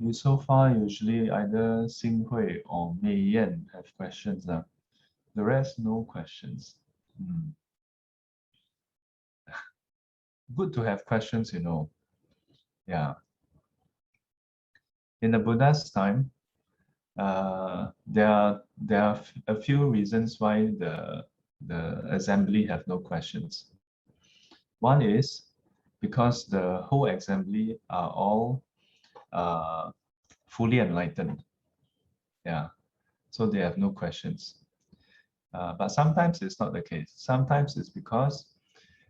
You so far usually either Xing Hui or Mei Yan have questions. The rest, no questions. Good to have questions, Yeah. In the Buddha's time, there are a few reasons why the assembly have no questions. One is because the whole assembly are all fully enlightened. Yeah, so they have no questions. But sometimes it's not the case. Sometimes it's because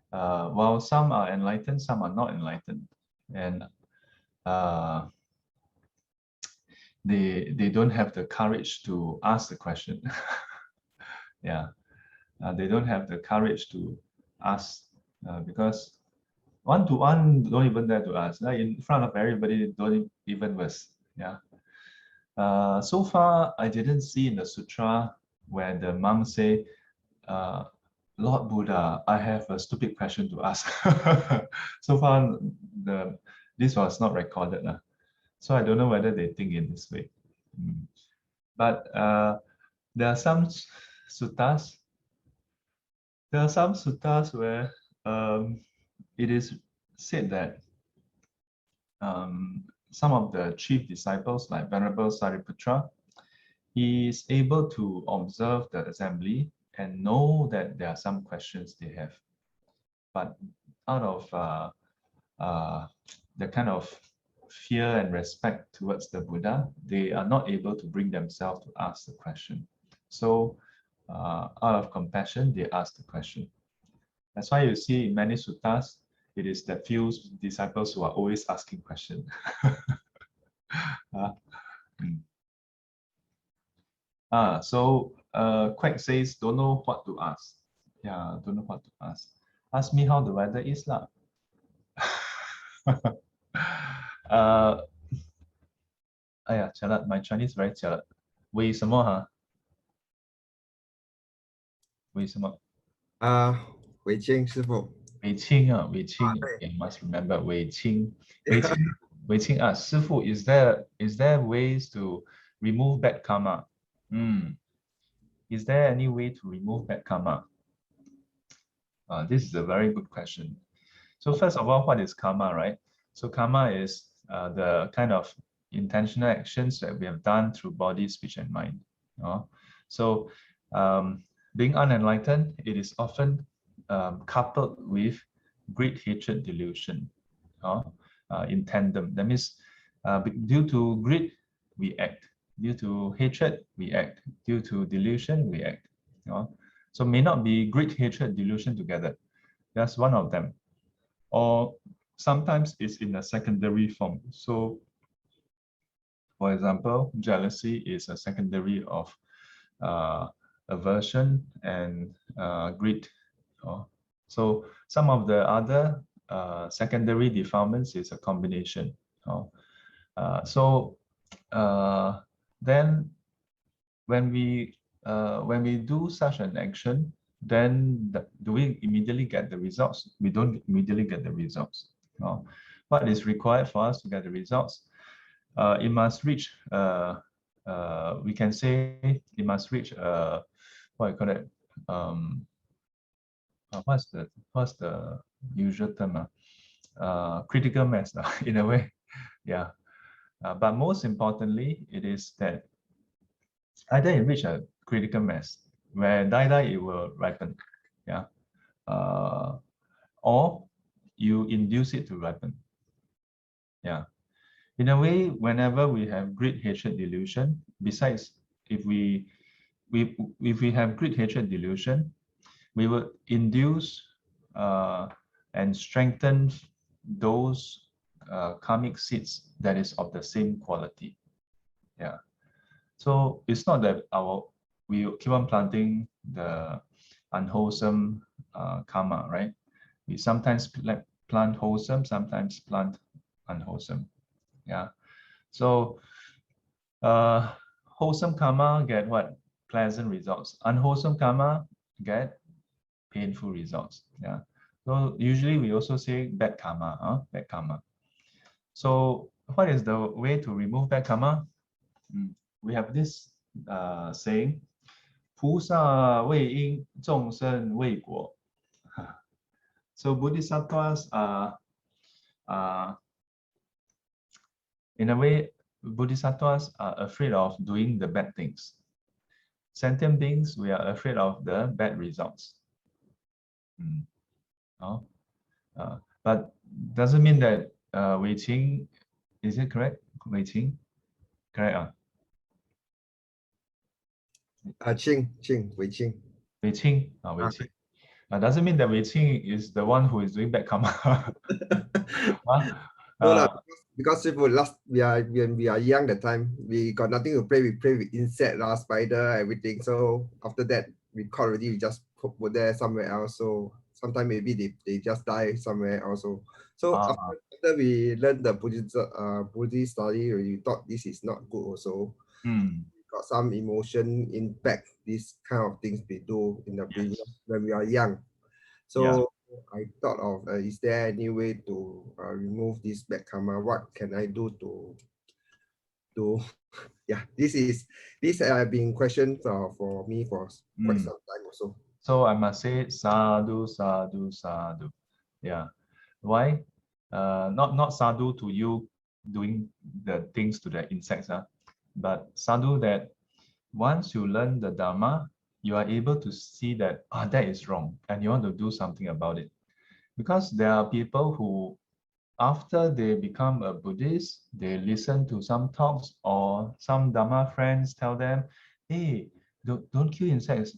while some are enlightened, some are not enlightened, and they don't have the courage to ask the question. Yeah, they don't have the courage to ask because one-to-one don't even dare to ask. In front of everybody, don't even verse. Yeah. So far, I didn't see in the sutra where the monk say, Lord Buddha, I have a stupid question to ask. So far, this was not recorded. So I don't know whether they think in this way. But there are some suttas. There are some suttas where it is said that some of the chief disciples, like Venerable Sariputra, he is able to observe the assembly and know that there are some questions they have. But out of the kind of fear and respect towards the Buddha, they are not able to bring themselves to ask the question. So out of compassion, they ask the question. That's why you see in many suttas, it is the few disciples who are always asking questions. So Quack says, don't know what to ask. Yeah, don't know what to ask. Ask me how the weather is lah. Jialat, my Chinese very jialat. 为什么哈？为什么？伟清师傅。伟清啊，伟清 ，you must remember 伟清，伟清啊，师傅 is there ways to remove bad karma? Is there any way to remove bad karma? This is a very good question. So first of all, what is karma, right? So karma is the kind of intentional actions that we have done through body, speech, and mind. So being unenlightened, it is often coupled with greed, hatred, delusion in tandem. That means due to greed, we act. Due to hatred, we act. Due to delusion, we act. So may not be greed, hatred, delusion together. That's one of them. Or sometimes it's in a secondary form. So, for example, jealousy is a secondary of aversion and greed. So some of the other secondary defilements is a combination. Then when we do such an action, then do we immediately get the results? We don't immediately get the results. What is required for us to get the results? It must reach, we can say it must reach, what I call it, what's the usual term? Critical mass in a way, yeah. But most importantly, it is that either it reach a critical mass where die it will ripen, yeah, or you induce it to ripen, yeah. In a way, whenever we have greed, hatred, delusion, besides if we have greed, hatred, delusion, we will induce and strengthen those karmic seeds that is of the same quality. Yeah. So it's not that we keep on planting the unwholesome karma, right? We sometimes plant wholesome, sometimes plant unwholesome. Yeah. So wholesome karma get what? Pleasant results. Unwholesome karma get painful results. Yeah. So usually we also say bad karma, bad karma. So what is the way to remove bad karma? We have this saying, 菩萨为因，众生为果. So bodhisattvas are in a way, bodhisattvas are afraid of doing the bad things. Sentient beings, we are afraid of the bad results. No? But doesn't mean that Wei Qing, is it correct? Wei Qing? Correct? Wei Qing. Wei Qing? Wei Qing. Doesn't mean that Wei Qing is the one who is doing bad karma. No, because last when we are young that time, we got nothing to play. We play with insect, spider, everything. So after that, we caught already, we just put there somewhere else. So sometimes maybe they just die somewhere also. So after we learned the Buddhist study, we thought this is not good also. Got some emotion impact, these kind of things we do in the previous when we are young. So I thought of, is there any way to remove this bad karma? What can I do to this have been questions for me for quite some time also. So I must say sadhu, sadhu, sadhu. Yeah. Why? Not sadhu to you doing the things to the insects, but sadhu that once you learn the Dharma, you are able to see that that is wrong and you want to do something about it. Because there are people who, after they become a Buddhist, they listen to some talks or some Dharma friends tell them, hey, don't kill insects.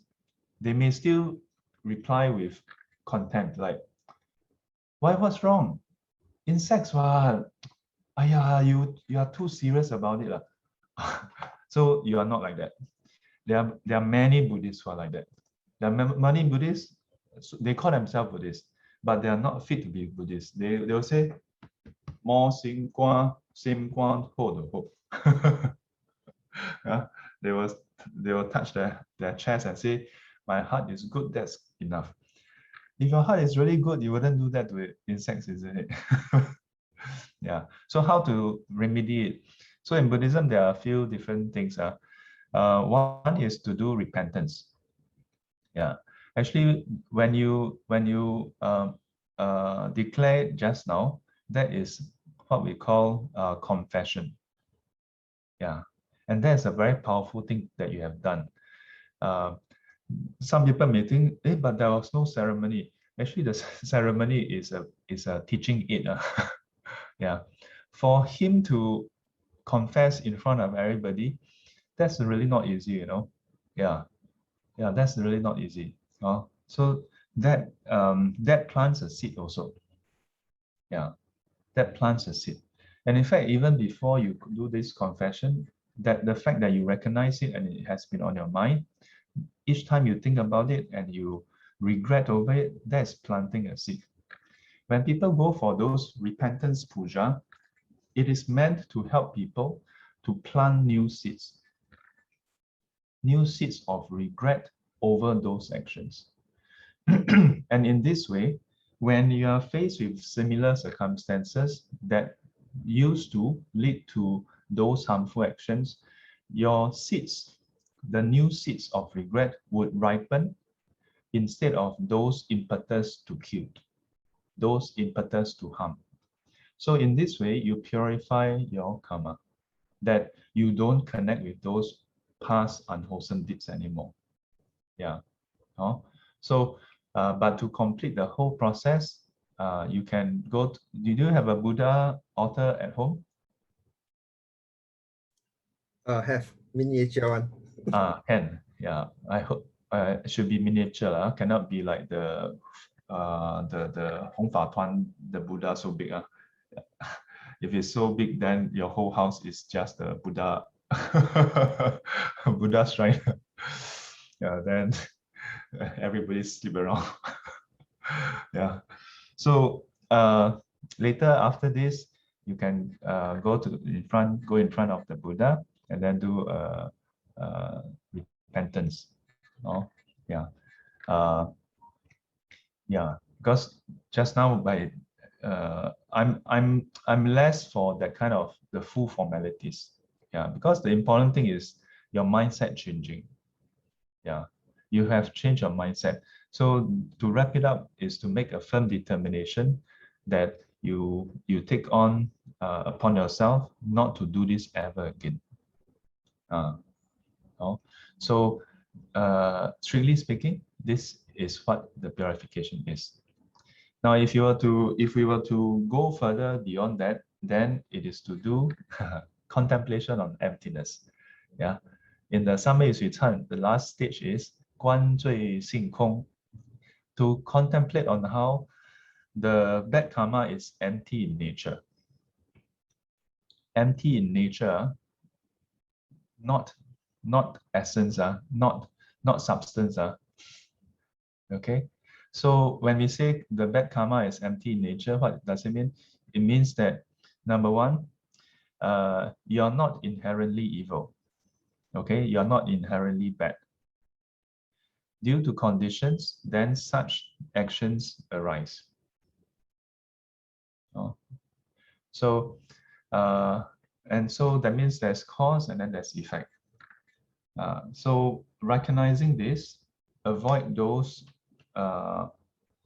They may still reply with contempt, like, what's wrong? Insects, what? You are too serious about it. So you are not like that. There are many Buddhists who are like that. There are many Buddhists, they call themselves Buddhists, but they are not fit to be Buddhists. They'll say, more Sim Guan, Sim Guan Ho de Ho. They will touch their chest and say, my heart is good, that's enough. If your heart is really good, you wouldn't do that to insects, isn't it? Yeah. So how to remediate? So in Buddhism, there are a few different things. One is to do repentance. Yeah. Actually, when you declare just now, that is what we call confession. Yeah. And that's a very powerful thing that you have done. Some people may think, but there was no ceremony. Actually, the ceremony is a teaching aid. Yeah. For him to confess in front of everybody, that's really not easy, Yeah. Yeah, that's really not easy. So that that plants a seed also. Yeah, that plants a seed. And in fact, even before you do this confession, that the fact that you recognize it and it has been on your mind, each time you think about it and you regret over it, that's planting a seed. When people go for those repentance puja, it is meant to help people to plant new seeds of regret over those actions. And in this way, when you are faced with similar circumstances that used to lead to those harmful actions, your seeds, the new seeds of regret, would ripen instead of those impetus to kill, those impetus to harm. So in this way, you purify your karma, that you don't connect with those past unwholesome deeds anymore. Yeah. So, but to complete the whole process, you can go to, do you have a Buddha altar at home? Have miniature one. Can. Yeah. I hope it should be miniature. Cannot be like the Hong Fa Tuan, the Buddha so big. If it's so big, then your whole house is just a Buddha Buddha shrine. Yeah, then everybody sleep around. Yeah. So later after this, you can go in front of the Buddha and then do repentance. Oh, yeah. Yeah, because just now by I'm less for that kind of the full formalities. Yeah, because the important thing is your mindset changing. Yeah, you have changed your mindset. So to wrap it up is to make a firm determination that you take on upon yourself not to do this ever again. No? So strictly speaking, this is what the purification is. Now, if we were to go further beyond that, then it is to do contemplation on emptiness. Yeah. In the 三昧水忏, the last stage is 观罪性空, to contemplate on how the bad karma is empty in nature. Empty in nature, not essence, not substance. Okay. So when we say the bad karma is empty in nature, what does it mean? It means that, number one, you're not inherently evil. Okay, you're not inherently bad. Due to conditions, then such actions arise. Oh. So, and so that means there's cause and then there's effect. So recognizing this, avoid those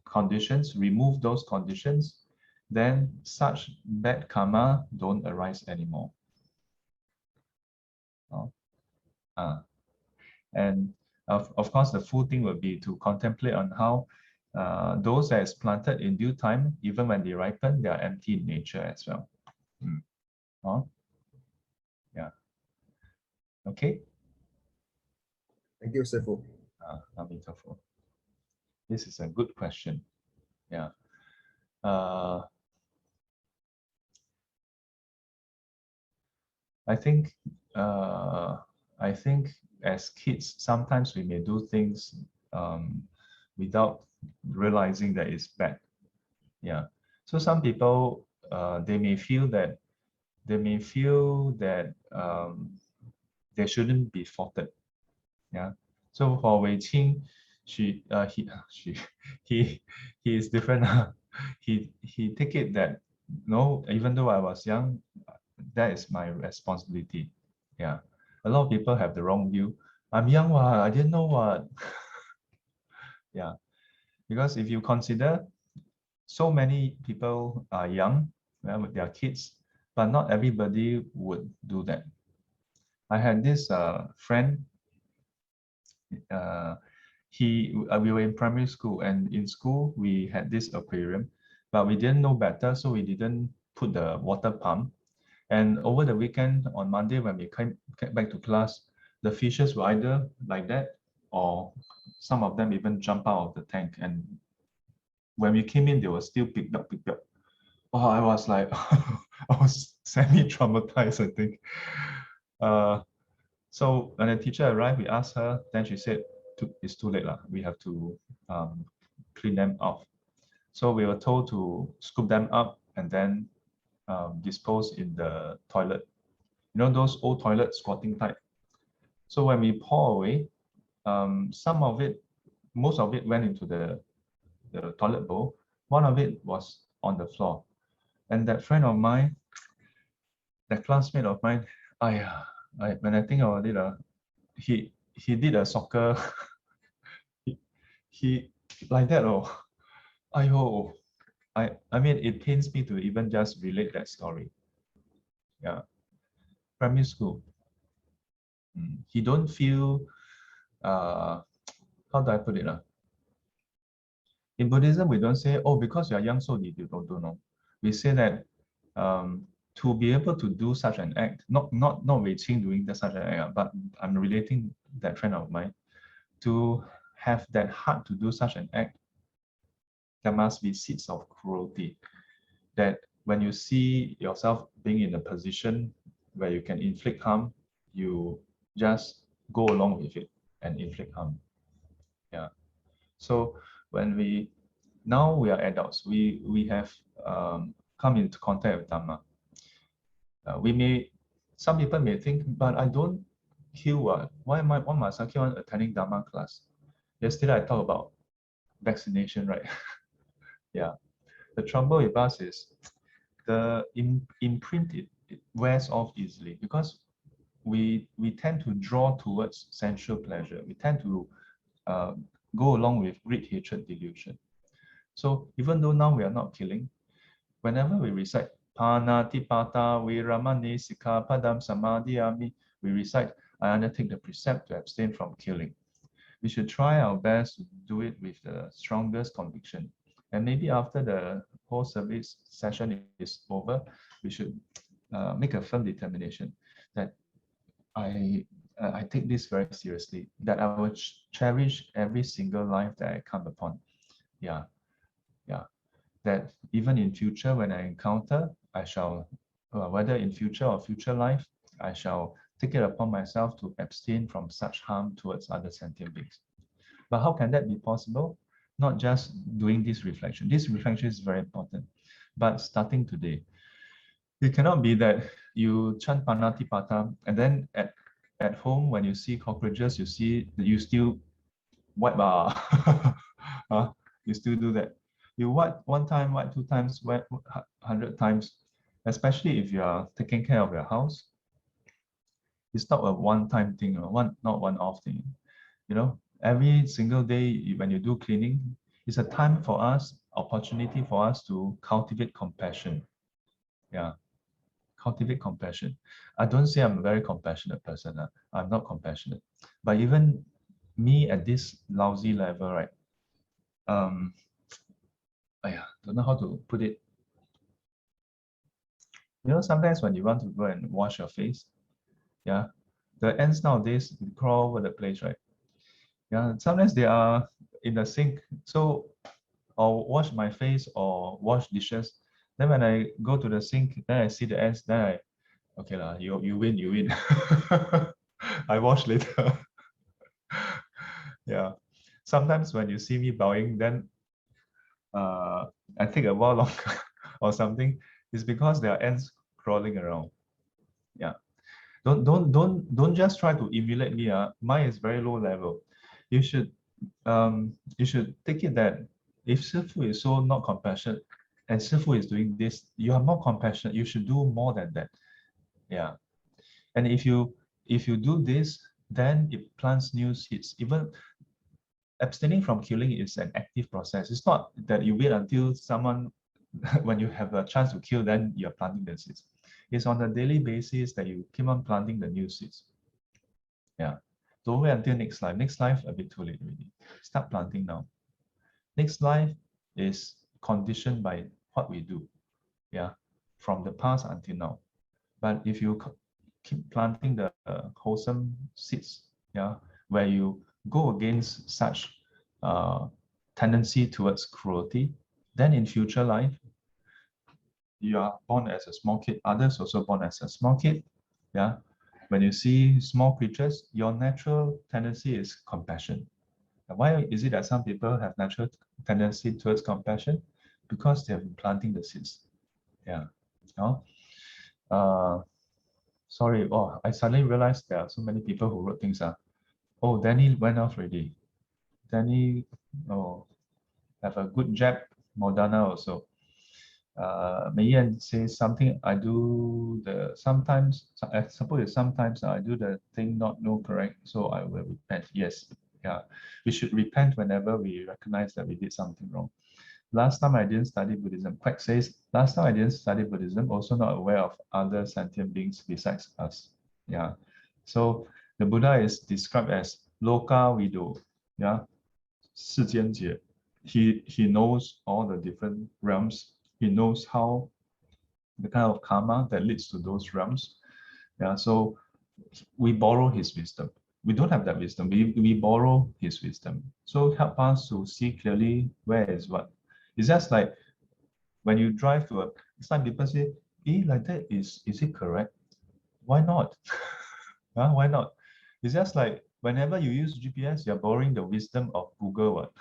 conditions, remove those conditions, then such bad karma don't arise anymore. Oh. And of course, the full thing would be to contemplate on how those that is planted in due time, even when they ripen, they are empty in nature as well. Oh. Yeah. Okay. Thank you, Sifu. This is a good question. Yeah. I think as kids, sometimes we may do things without realizing that it's bad. Yeah. So some people they may feel that they shouldn't be faulted. Yeah. So for Wei Qing, he is different. he take it that no, even though I was young, that is my responsibility. Yeah. A lot of people have the wrong view. I'm young, I didn't know what. Yeah. Because if you consider, so many people are young, with their kids, but not everybody would do that. I had this friend, we were in primary school, and in school we had this aquarium, but we didn't know better, so we didn't put the water pump. And over the weekend, on Monday, when we came back to class, the fishes were either like that, or some of them even jump out of the tank. And when we came in, they were still picked up. Oh, I was like, I was semi-traumatized, I think. So when the teacher arrived, we asked her, then she said, it's too late. We have to clean them off. So we were told to scoop them up and then dispose in the toilet. You know, those old toilet squatting type. So when we pour away, some of it, most of it went into the toilet bowl. One of it was on the floor. And that friend of mine, that classmate of mine, when I think about it, he did a soccer, he like that, ayo, I mean, it pains me to even just relate that story. Yeah, primary school. He don't feel, how do I put it? In Buddhism, we don't say, oh, because you are young, so you don't know. We say that to be able to do such an act, not Wei Qing doing such an act, but I'm relating that friend of mine, to have that heart to do such an act, there must be seeds of cruelty. That when you see yourself being in a position where you can inflict harm, you just go along with it and inflict harm. Yeah. So when now we are adults, we have come into contact with Dhamma. Some people may think, but I don't kill. Why must I keep on attending Dhamma class? Yesterday I talked about vaccination, right? Yeah. The trouble with us is the imprint, it wears off easily because we tend to draw towards sensual pleasure. We tend to go along with greed, hatred, delusion. So even though now we are not killing, whenever we recite Panatipata Viramani Sikkhapadam Samadhiyami, we recite, I undertake the precept to abstain from killing. We should try our best to do it with the strongest conviction. And maybe after the whole service session is over, we should make a firm determination that I take this very seriously, that I will cherish every single life that I come upon. Yeah, yeah. That even in future, when I encounter, I shall, whether in future or future life, I shall take it upon myself to abstain from such harm towards other sentient beings. But how can that be possible? Not just doing this reflection. This reflection is very important. But starting today, it cannot be that you chant Panatipata and then at home when you see cockroaches, you still wipe you still do that. You wipe one time, wipe two times, wipe 100 times, especially if you are taking care of your house. It's not a one-time thing, not one-off thing. Every single day when you do cleaning, it's a time for us, opportunity for us to cultivate compassion. Yeah, cultivate compassion. I don't say I'm a very compassionate person. I'm not compassionate. But even me at this lousy level, right? Don't know how to put it. Sometimes when you want to go and wash your face, yeah, the ants nowadays crawl over the place, right? Yeah, sometimes they are in the sink. So I'll wash my face or wash dishes. Then when I go to the sink, then I see the ants, then okay lah, you win. I wash later. Yeah. Sometimes when you see me bowing, then I take a while longer or something. It's because there are ants crawling around. Yeah. Don't just try to emulate me. Mine is very low level. You should take it that if Shifu is so not compassionate and Shifu is doing this, you are more compassionate. You should do more than that. Yeah. And if you do this, then it plants new seeds. Even abstaining from killing is an active process. It's not that you wait until someone when you have a chance to kill, then you're planting the seeds. It's on a daily basis that you keep on planting the new seeds. Yeah. Don't wait until next life. Next life, a bit too late already. Start planting now. Next life is conditioned by what we do. Yeah. From the past until now. But if you keep planting the wholesome seeds, yeah, where you go against such tendency towards cruelty, then in future life, you are born as a small kid, others also born as a small kid. Yeah. When you see small creatures, your natural tendency is compassion. And why is it that some people have natural tendency towards compassion? Because they have been planting the seeds. Yeah. Sorry, I suddenly realized there are so many people who wrote things. Oh, Danny went off already. Danny, have a good jab. Modana also. Mayan says something. I suppose it's sometimes I do the thing not know correct, so I will repent. Yes, yeah, we should repent whenever we recognize that we did something wrong. Last time I didn't study Buddhism. Quack says, last time I didn't study Buddhism, also not aware of other sentient beings besides us. Yeah. So the Buddha is described as Loka Vido. Yeah. 世间解. He knows all the different realms. He knows how the kind of karma that leads to those realms. Yeah. So we borrow his wisdom. We don't have that wisdom. We borrow his wisdom. So help us to see clearly where is what. It's just like when you drive to some people say, like that, is it correct? Why not? Why not? It's just like whenever you use GPS, you're borrowing the wisdom of Google. What?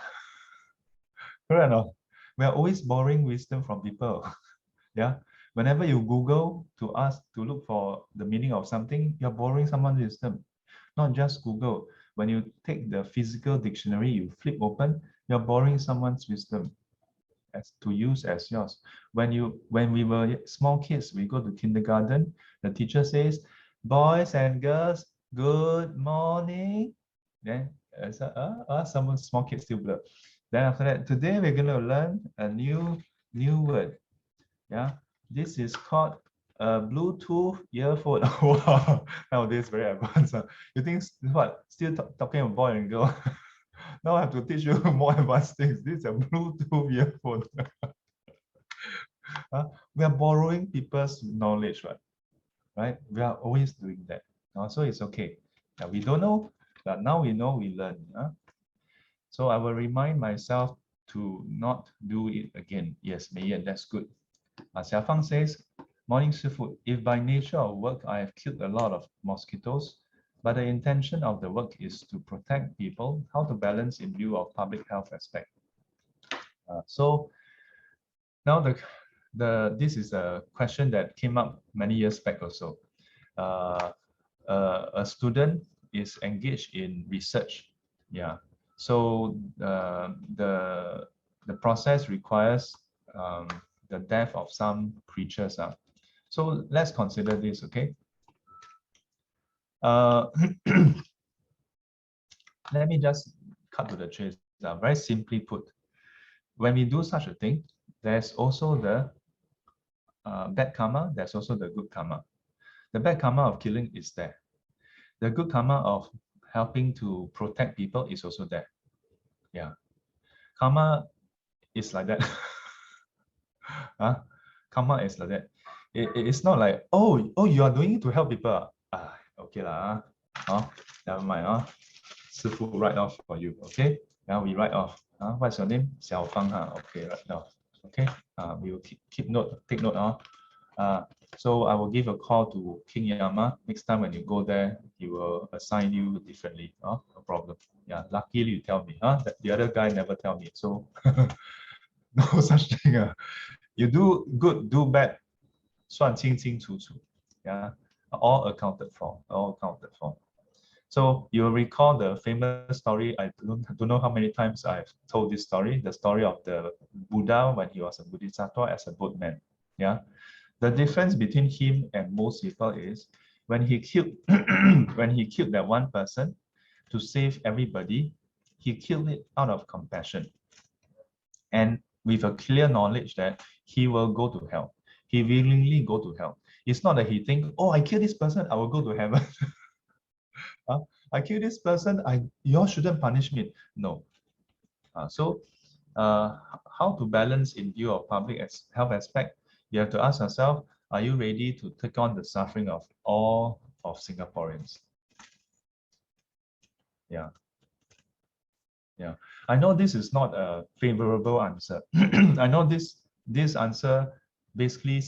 Correct or not? We are always borrowing wisdom from people. Yeah. Whenever you Google to look for the meaning of something, you're borrowing someone's wisdom. Not just Google. When you take the physical dictionary, you flip open, you're borrowing someone's wisdom. to use as yours. When we were small kids, we go to kindergarten, the teacher says, boys and girls, good morning. Then some small kids still blur. Then after that, today we're going to learn a new word. Yeah, this is called a Bluetooth earphone. Wow, nowadays very advanced. You think what? Still talking about boy and girl? Now I have to teach you more advanced things. This is a Bluetooth earphone. We are borrowing people's knowledge, right? We are always doing that. So it's okay. We don't know, but now we know, we learn. So I will remind myself to not do it again. Yes, Mei, that's good. Xia Fang says, morning Shifu, if by nature of work I have killed a lot of mosquitoes, but the intention of the work is to protect people, how to balance in view of public health aspect? So now this is a question that came up many years back also. A student is engaged in research. Yeah. So the process requires the death of some creatures. So let's consider this, okay? Let me just cut to the chase. Very simply put, when we do such a thing, there's also the bad karma, there's also the good karma. The bad karma of killing is there. The good karma of helping to protect people is also there. Yeah. Karma is like that. Karma is like that. It's not like, oh, you are doing it to help people. Okay lah. Never mind. Sifu write off for you. Okay. Now we write off. What's your name? Xiao Fang. Okay, right now. Okay. We will take note. So I will give a call to King Yama. Next time when you go there, he will assign you differently. No problem. Yeah, luckily you tell me. The other guy never tell me. So no such thing. You do good, do bad, 算清清楚楚. Yeah, all accounted for. All accounted for. So you will recall the famous story. I don't know how many times I've told this story. The story of the Buddha when he was a Bodhisattva as a boatman. Yeah. The difference between him and most people is when he killed when he killed that one person to save everybody, he killed it out of compassion and with a clear knowledge that he will go to hell. He willingly go to hell. It's not that he think, oh, I kill this person, I will go to heaven. I kill this person, you all shouldn't punish me. No. So how to balance in view of public health aspect? You have to ask yourself, are you ready to take on the suffering of all of Singaporeans? Yeah. Yeah. I know this is not a favorable answer. I know this answer basically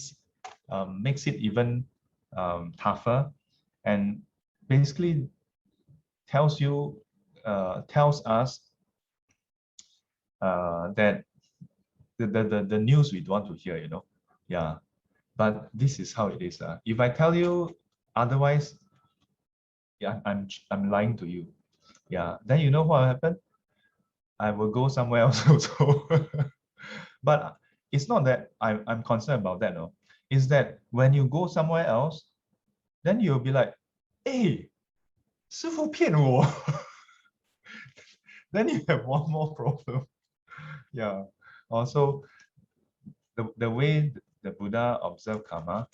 makes it even tougher and basically tells us that the news we don't want to hear, Yeah. But this is how it is. If I tell you otherwise, yeah, I'm lying to you. Yeah. Then you know what will happen? I will go somewhere else also. But it's not that I'm concerned about that, no. It's that when you go somewhere else, then you'll be like, hey, 师父骗我. Then you have one more problem. Yeah. Also, the way the Buddha observed karma,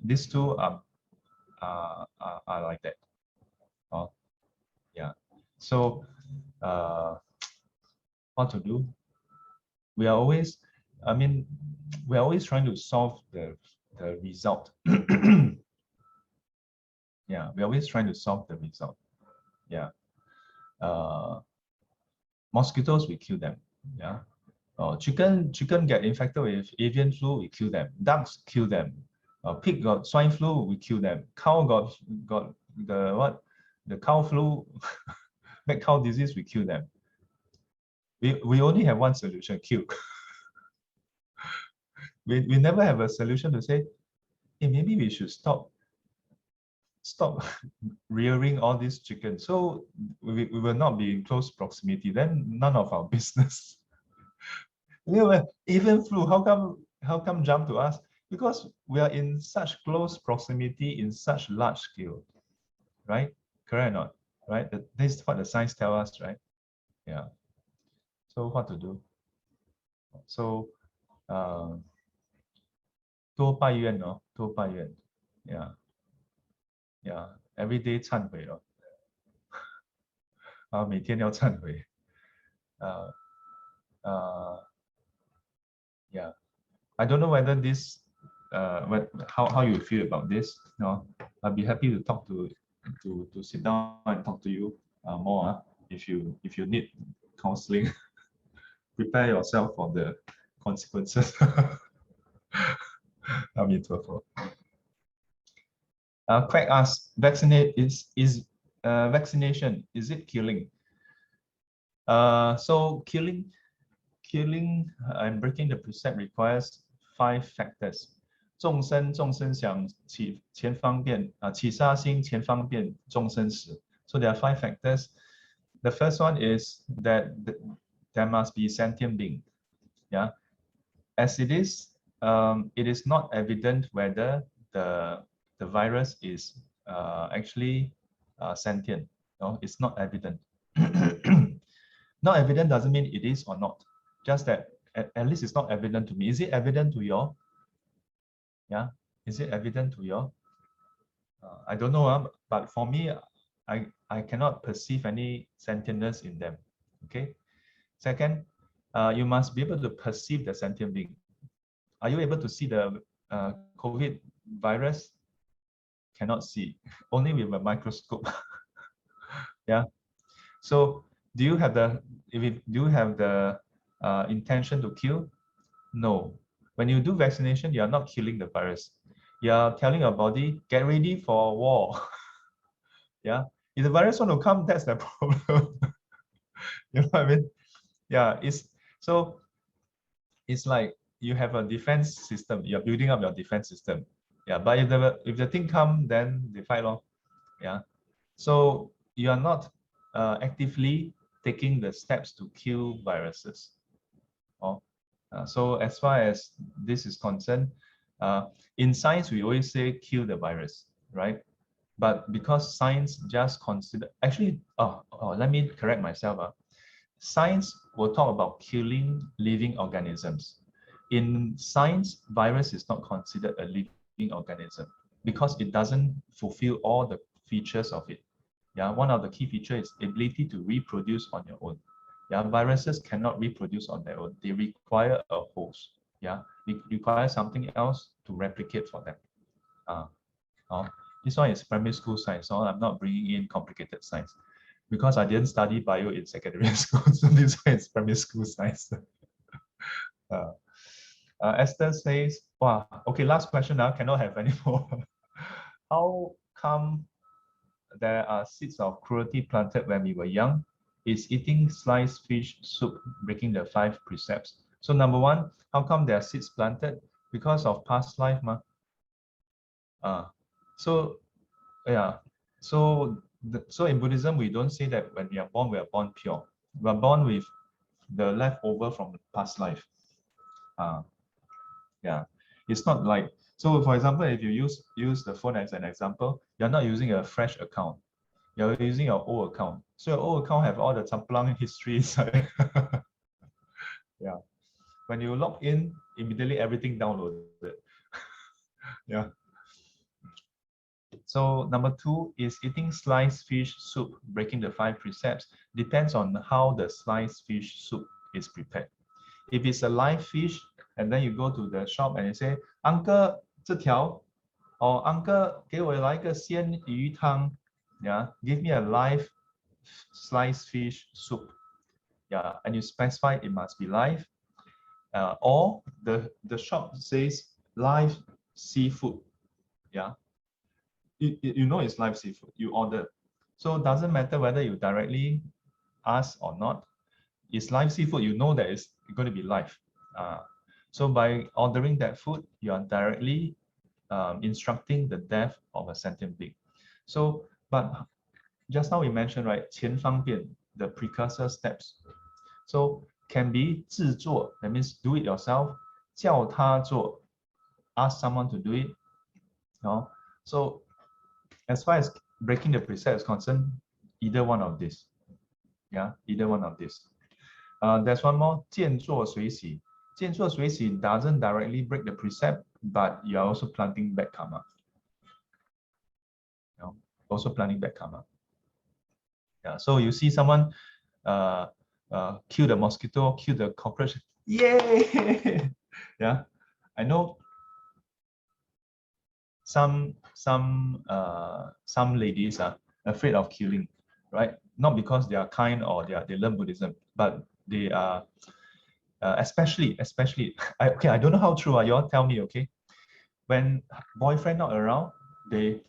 these two are like that. Yeah. So what to do? We are always, we're always trying to solve the result. Yeah, we're always trying to solve the result. Yeah. Mosquitoes, we kill them. Yeah. Chicken get infected with avian flu, we kill them. Ducks, kill them. Pig got swine flu, we kill them. Cow got the cow flu, mad cow disease, we kill them. We only have one solution: kill. we never have a solution to say, hey, maybe we should stop rearing all these chickens, so we will not be in close proximity. Then none of our business. Even flu, how come jump to us? Because we are in such close proximity in such large scale, right? Correct or not? Right? This is what the science tell us, right? Yeah. So what to do? So 多拜愿哦，多拜愿。Yeah, yeah. Every day 忏悔哦，每天要忏悔。Yeah. I don't know whether this, how you feel about this. No, I'll be happy to talk to sit down and talk to you more. If you need counseling, prepare yourself for the consequences. Craig asks, vaccination, is it killing? So killing and breaking the precept requires 5 factors. 众生想起前方便起杀心前方便众生死. So there are 5 factors. The first one is that there must be sentient being. Yeah, as it is not evident whether the virus is actually sentient. No, it's not evident. Not evident doesn't mean it is or not. Just that at least it's not evident to me. Is it evident to you? Yeah, is it evident to you? I don't know, but for me, I cannot perceive any sentientness in them. Okay. Second, you must be able to perceive the sentient being. Are you able to see the COVID virus? Cannot see, only with a microscope. Yeah. So do you have the intention to kill? No. When you do vaccination, you are not killing the virus. You are telling your body, get ready for war. Yeah. If the virus want to come, that's the problem. You know what I mean? Yeah. It's like you have a defense system. You're building up your defense system. Yeah. But if the thing come, then they fight off. Yeah. So you are not actively taking the steps to kill viruses. So as far as this is concerned, in science, we always say kill the virus, right? But because science just consider, actually, let me correct myself. Science will talk about killing living organisms. In science, virus is not considered a living organism because it doesn't fulfill all the features of it. Yeah, one of the key features is ability to reproduce on your own. Yeah, viruses cannot reproduce on their own. They require a host. Yeah, they require something else to replicate for them. This one is primary school science, so I'm not bringing in complicated science because I didn't study bio in secondary school. So this one is primary school science. Esther says, wow, okay, last question now, cannot have any more. How come there are seeds of cruelty planted when we were young? Is eating sliced fish soup breaking the 5 precepts? So number one, how come there are seeds planted? Because of past life, ma. So yeah, so in Buddhism, we don't say that when we are born pure. We are born with the leftover from the past life. Yeah, it's not like, so for example, if you use the phone as an example, you're not using a fresh account. You're using your old account. So your old account have all the champlang history inside. Yeah. When you log in, immediately everything downloaded. Yeah. So number 2 is eating sliced fish soup, breaking the 5 precepts. Depends on how the sliced fish soup is prepared. If it's a live fish, and then you go to the shop and you say, Uncle, 这条, or Uncle, 给我来个鲜鱼汤. Yeah, give me a live sliced fish soup. Yeah, and you specify it must be live. Or the shop says live seafood. Yeah, you know it's live seafood, you order. So it doesn't matter whether you directly ask or not. It's live seafood, you know that it's going to be live. So by ordering that food, you are directly instructing the death of a sentient being. So, but just now we mentioned, right, 前方便, the precursor steps. So can be 制作, that means do it yourself. 叫他做, ask someone to do it. So as far as breaking the precept is concerned, either one of this. Yeah, either one of this. There's one more, 见作随喜. 见作随喜 doesn't directly break the precept, but you are also planting bad karma. Also planting bad karma. Yeah, so you see someone kill the mosquito, kill the cockroach. Yay! Yeah, I know some ladies are afraid of killing, right? Not because they are kind or they learn Buddhism, but they are especially I don't know how true. You all tell me, okay? When boyfriend not around, they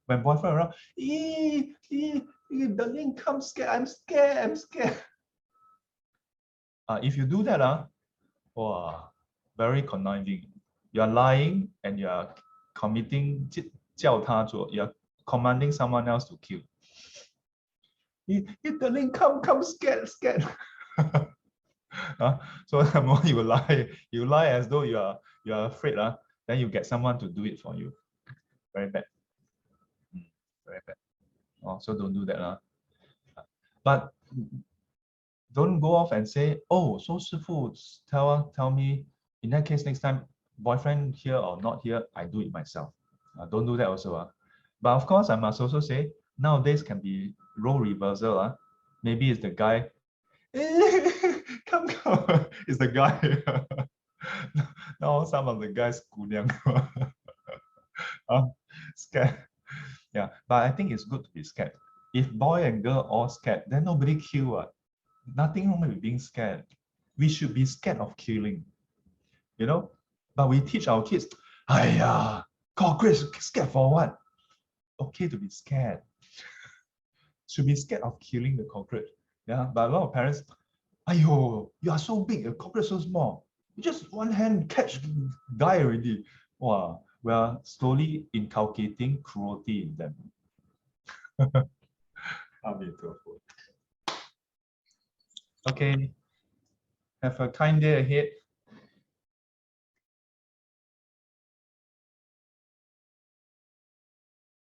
when boyfriend around, the link come scared. I'm scared. If you do that, wow, very conniving. You're lying and you're committing 叫他做, you're commanding someone else to kill. The link come scared. So the more you lie as though you are afraid, then you get someone to do it for you. Very bad. Very bad. So don't do that. But don't go off and say, oh, so Shifu, tell me, in that case, next time, boyfriend here or not here, I do it myself. Don't do that also. But of course, I must also say, nowadays can be role reversal. Maybe it's the guy, come, it's the guy. Now some of the guys scared. Yeah, but I think it's good to be scared. If boy and girl all scared, then nobody kill. Nothing wrong with being scared. We should be scared of killing, but we teach our kids, cockroach, scared for what? Okay to be scared. Should be scared of killing the cockroach. Yeah, but a lot of parents, you are so big, a cockroach so small. You just one hand catch, die already. Wow, we are slowly inculcating cruelty in them. Okay, have a kind day ahead.